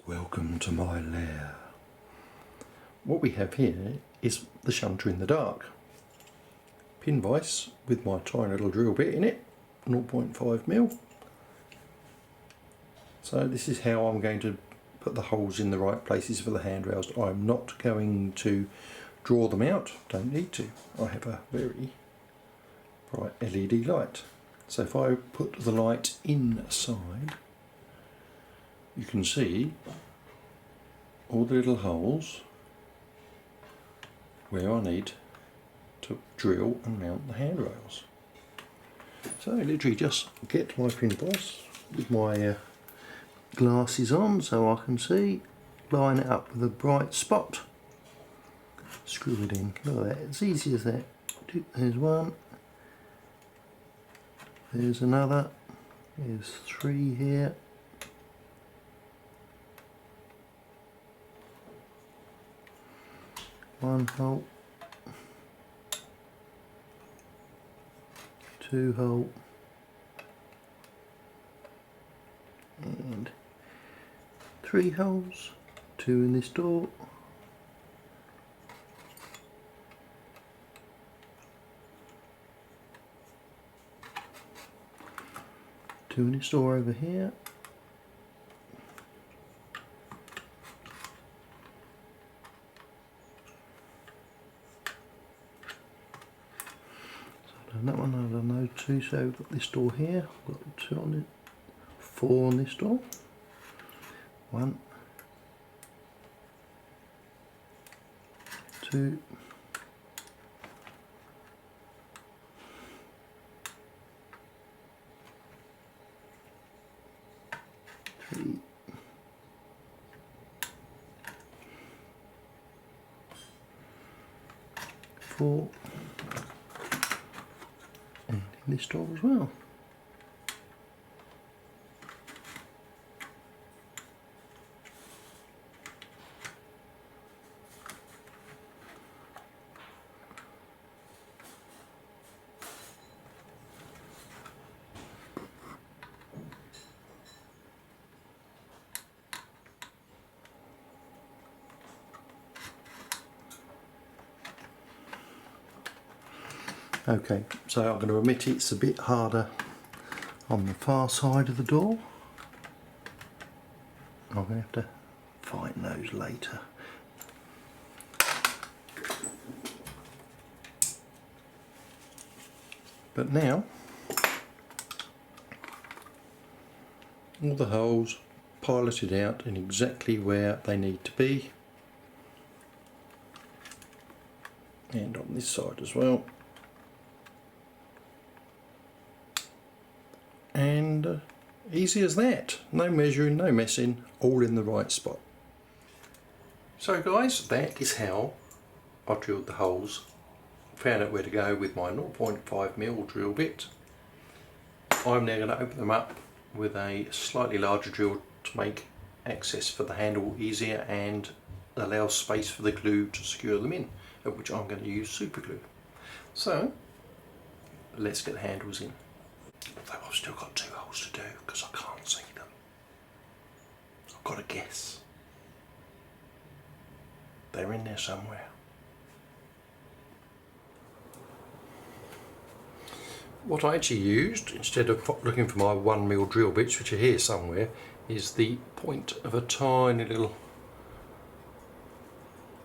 Welcome to my lair. What we have here is the shunter in the dark. Pin vise with my tiny little drill bit in it, 0.5mm. So this is how I'm going to put the holes in the right places for the handrails. I'm not going to draw them out, don't need to. I have a very bright LED light. So if I put the light inside, you can see all the little holes where I need to drill and mount the handrails. So I literally just get my pin vise with my glasses on so I can see, line it up with a bright spot, screw it in. Look at that, it's easy as that. There's one, there's another, there's three here, one hole, two hole, and three holes, two in this door, two in this door over here, that one, I don't know, two, so I've got this door here, I've got two on it, four on this door, one, two, three, four, and in this door as well. Okay, so I'm going to admit it's a bit harder on the far side of the door. I'm going to have to find those later. But now, all the holes piloted out in exactly where they need to be. And on this side as well. And easy as that, no measuring, no messing, all in the right spot. So guys, that is how I drilled the holes, found out where to go with my 0.5mm drill bit. I'm now going to open them up with a slightly larger drill to make access for the handle easier and allow space for the glue to secure them in, of which I'm going to use super glue. So let's get the handles in. Although I've still got two holes to do because I can't see them. I've got to guess. They're in there somewhere. What I actually used, instead of looking for my 1mm drill bits, which are here somewhere, is the point of a tiny little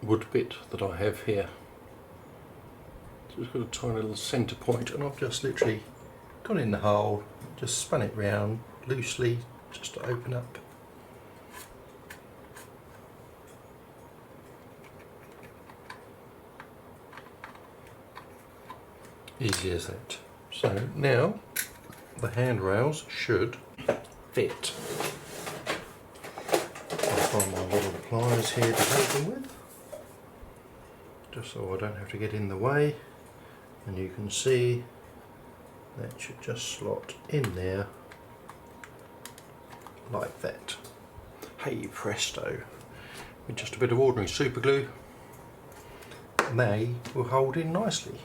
wood bit that I have here. So it's got a tiny little centre point, and I've just literally gone in the hole, just spun it round loosely just to open up. Easy as that. So now the handrails should fit. I'll find my little pliers here to hold them with, just so I don't have to get in the way, and you can see that should just slot in there like that. Hey presto, with just a bit of ordinary super glue, they will hold in nicely.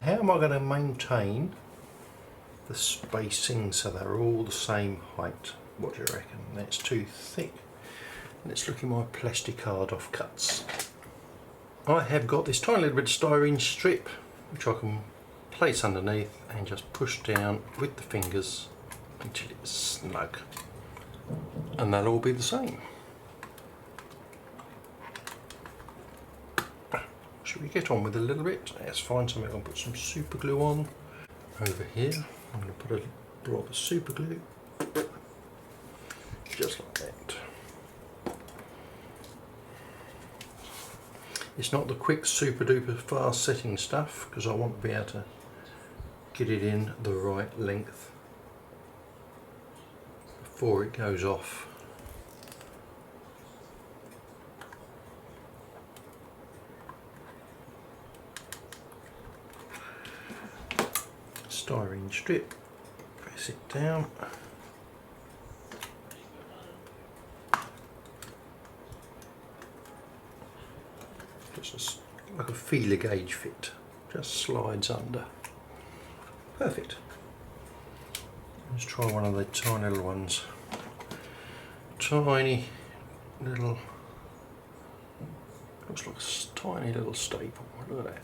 How am I going to maintain the spacing so they're all the same height? What do you reckon? That's too thick. Let's look at my plastic card offcuts. I have got this tiny little bit of styrene strip which I can place underneath and just push down with the fingers until it's snug, and they'll all be the same. Should we get on with it a little bit? Let's find something. I'll put some super glue on. Over here I'm going to put a drop of super glue, just like that. It's not the quick super duper fast setting stuff because I want to be able to get it in the right length before it goes off. Styrene strip, press it down. Just like a feeler gauge fit, just slides under. Perfect. Let's try one of the tiny little ones. Tiny little, looks like a tiny little staple. Look at that.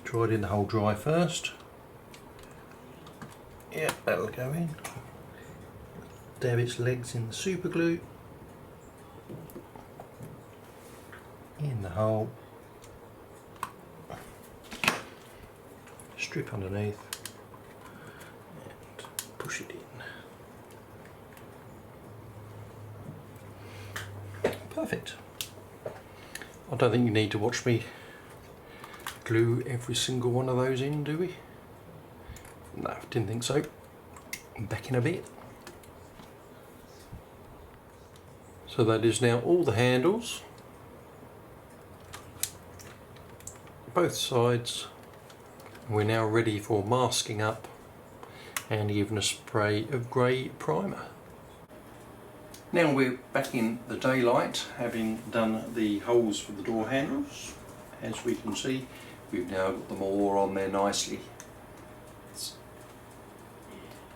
Try it in the hole dry first. Yeah, that'll go in. Dab its legs in the super glue. In the hole. Strip underneath and push it in. Perfect. I don't think you need to watch me glue every single one of those in, do we? No, didn't think so. Back in a bit. So that is now all the handles, both sides. We're now ready for masking up and even a spray of grey primer. Now we're back in the daylight, having done the holes for the door handles. As we can see, we've now got them all on there nicely. It's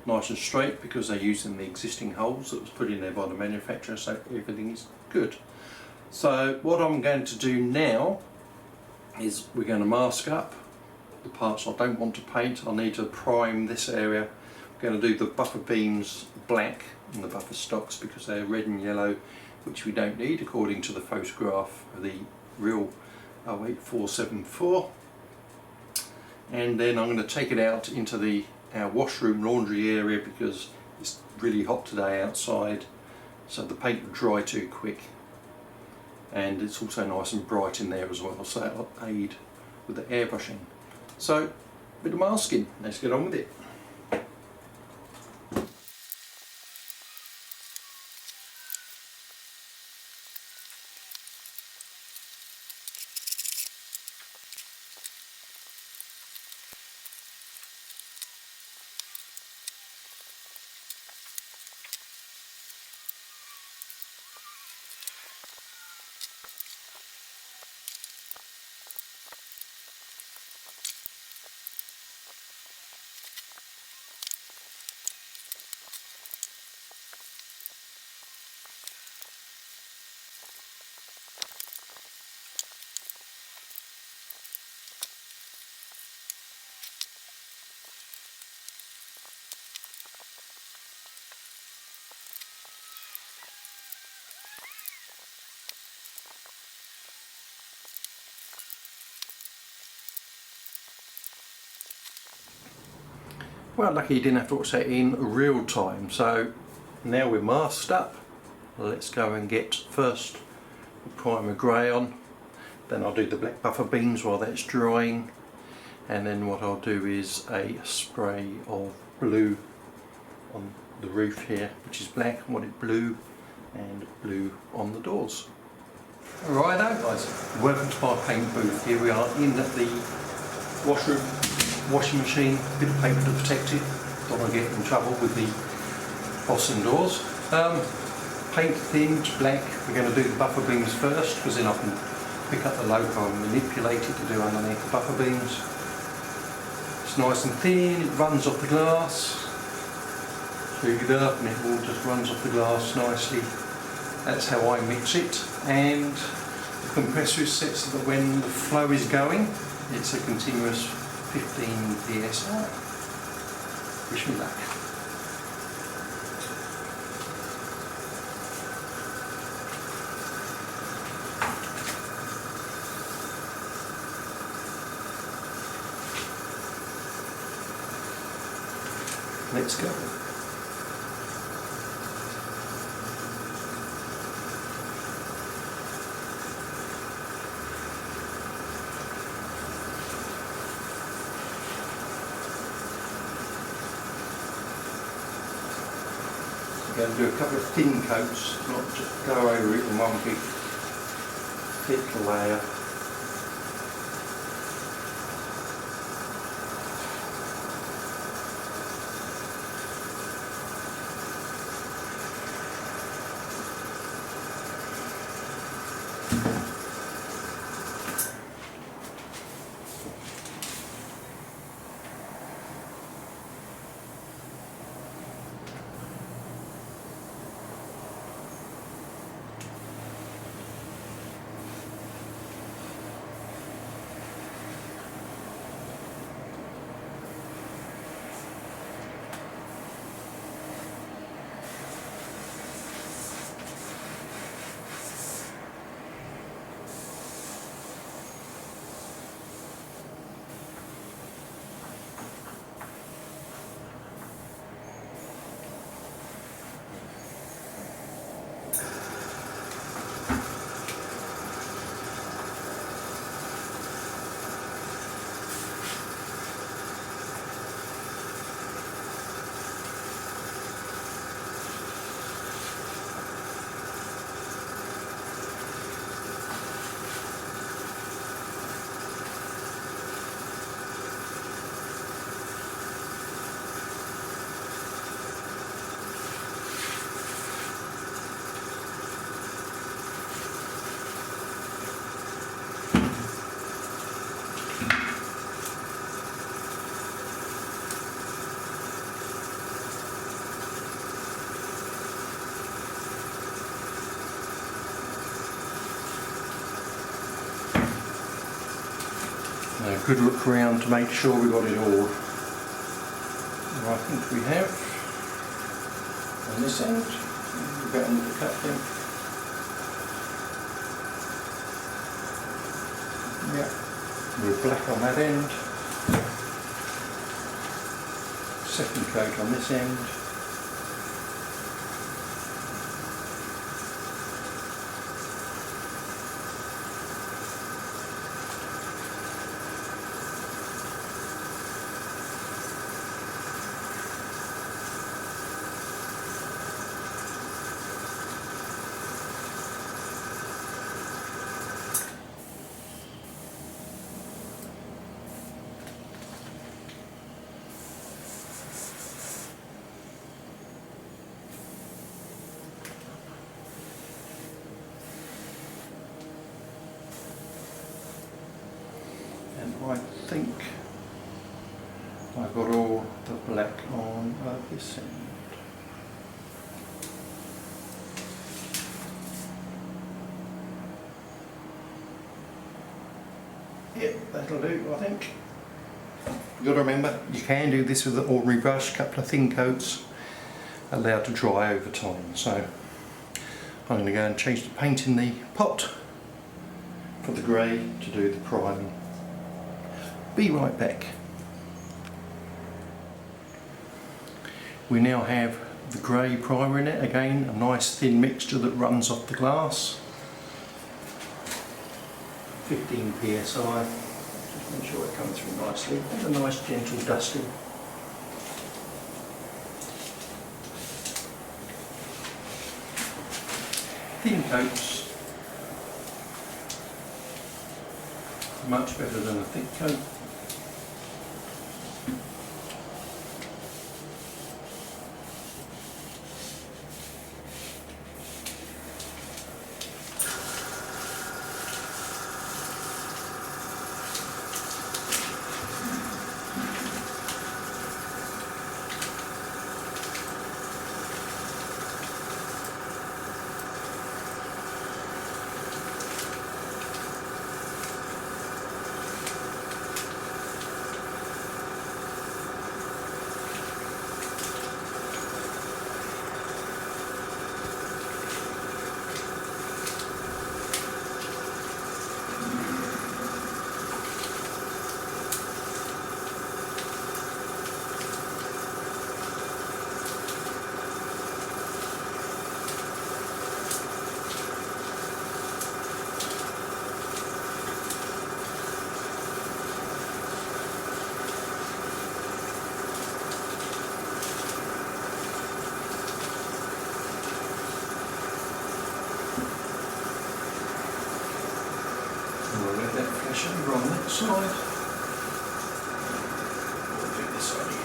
nice and straight because they're using the existing holes that was put in there by the manufacturer, so everything is good. So what I'm going to do now is we're going to mask up the parts I don't want to paint. I need to prime this area. We're going to do the buffer beams black and the buffer stocks because they're red and yellow, which we don't need according to the photograph of the real 08474. And then I'm going to take it out into our washroom laundry area because it's really hot today outside, so the paint will dry too quick, and it's also nice and bright in there as well, so that'll aid with the airbrushing. So, a bit of masking, let's get on with it. Well, lucky you didn't have to watch that in real time. So now we're masked up. Let's go and get first the primer grey on, then I'll do the black buffer beams while that's drying, and then what I'll do is a spray of blue on the roof here, which is black. I want it blue, and blue on the doors. Righto guys, welcome to my paint booth. Here we are in the washroom. Washing machine, a bit of paper to protect it, don't want to get in trouble with the bossing doors. Paint thinned black. We're going to do the buffer beams first because then I can pick up the locale and manipulate it to do underneath the buffer beams. It's nice and thin, it runs off the glass. Scoop it up and it all just runs off the glass nicely. That's how I mix it, and the compressor is set so that when the flow is going, it's a continuous 15 psi. Wish me luck. Let's go. I'm going to do a couple of thin coats, not just go over it in one big thick layer. A good look around to make sure we got it all. And I think we have on this end. We've got another cut thing. Yeah, we're black on that end. Second coat on this end. I think I've got all the black on this end. Yep, that'll do, I think. You've got to remember, you can do this with an ordinary brush, a couple of thin coats, allowed to dry over time. So I'm going to go and change the paint in the pot for the grey to do the priming. Be right back. We now have the grey primer in it, again a nice thin mixture that runs off the glass. 15 psi, just make sure it comes through nicely, and a nice gentle dusting. Thin coats, much better than a thick coat. switch over on that side. We'll do this side again.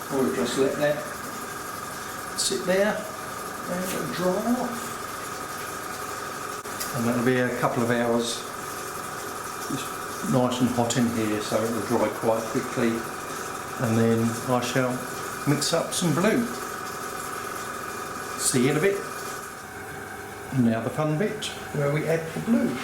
We'll just let that sit there and it'll dry off. And that'll be a couple of hours. It's nice and hot in here, so it'll dry quite quickly. And then I shall mix up some blue. See you in a bit. Now the fun bit where we add the blue.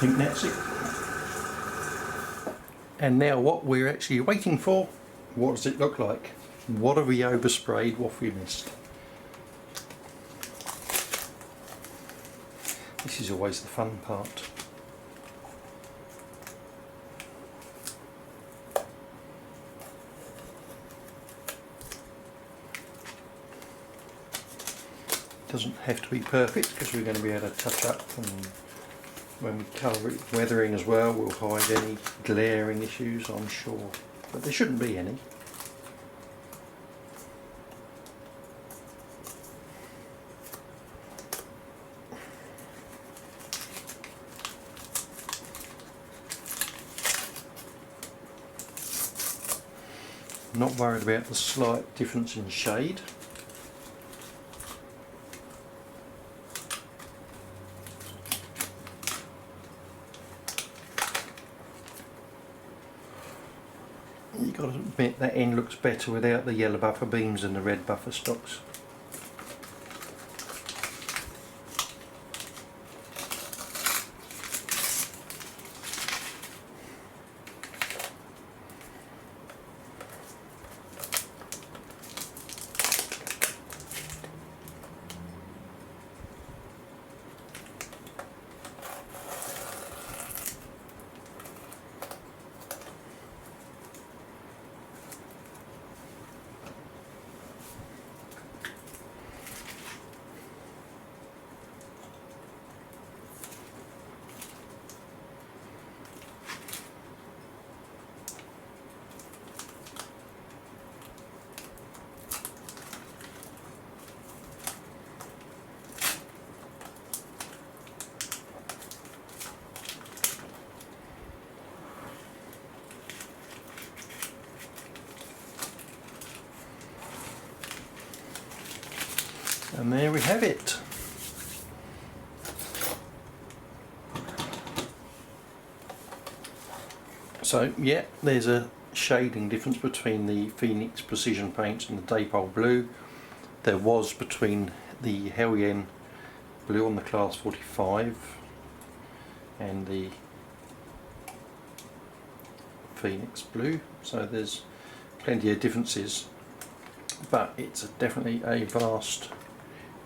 think that's it. And now what we're actually waiting for, what does it look like? What have we oversprayed, what have we missed? This is always the fun part. Doesn't have to be perfect because we're going to be able to touch up, and when we colour it weathering as well, we'll hide any glaring issues, I'm sure, but there shouldn't be any. I'm not worried about the slight difference in shade. You've got to admit that end looks better without the yellow buffer beams and the red buffer stocks. And there we have it. So yeah, there's a shading difference between the Phoenix Precision Paints and the Dapol Blue. There was between the Hellion Blue on the Class 45 and the Phoenix Blue. So there's plenty of differences, but it's definitely a vast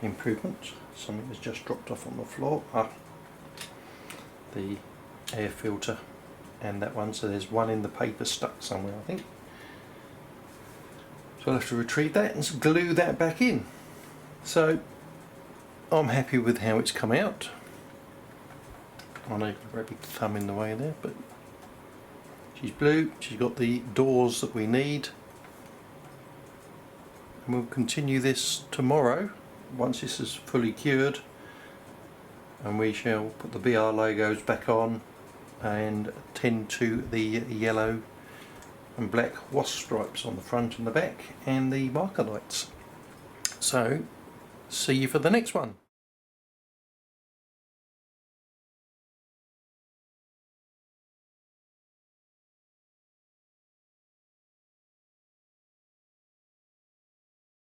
improvement. Something has just dropped off on the floor. The air filter and that one, so there's one in the paper stuck somewhere, I think. So I'll have to retrieve that and glue that back in. So I'm happy with how it's come out. I know you've got a very big thumb in the way there, but she's blue, she's got the doors that we need, and we'll continue this tomorrow once this is fully cured, and we shall put the BR logos back on and tend to the yellow and black wasp stripes on the front and the back and the marker lights. So see you for the next one.